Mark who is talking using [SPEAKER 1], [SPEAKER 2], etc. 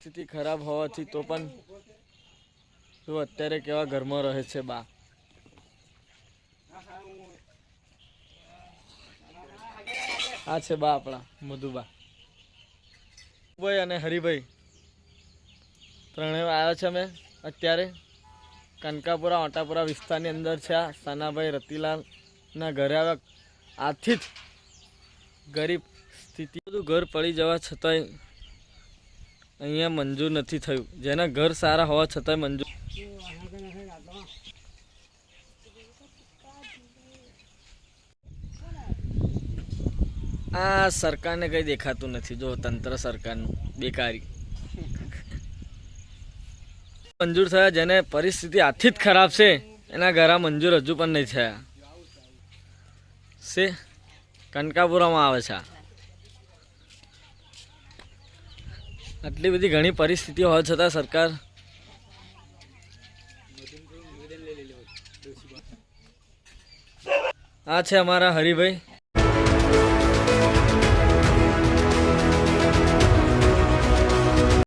[SPEAKER 1] સ્થિતિ ખરાબ હોવાથી તો પણ તો અત્યારે કેવા ઘરમાં રહે છે બા. આ છે બા આપણા મધુબા ભાઈ અને હરિભાઈ ત્રણેય આવ્યા છે. અમે અત્યારે કનકાપુરા ઓટાપુરા વિસ્તારની અંદર છે. આ સાનાભાઈ રતિલાલના ઘરે આવ્યા. આથી જ ગરીબ સ્થિતિ બધું ઘર પડી જવા છતાંય અહીંયા મંજૂર નથી થયું. જેના ઘર સારા હોવા છતાંય મંજૂર. આ સરકારને કંઈ દેખાતું નથી. જો તંત્ર સરકારનું બેકારી મંજૂર થયા. જેને પરિસ્થિતિ આથી જ ખરાબ છે એના ઘર મંજૂર હજુ પણ નહીં થયા છે. કનકાપુરામાં આવે છે. આટલી બધી ઘણી પરિસ્થિતિઓ હોવા છતાં સરકાર આ છે અમારા હરિભાઈ.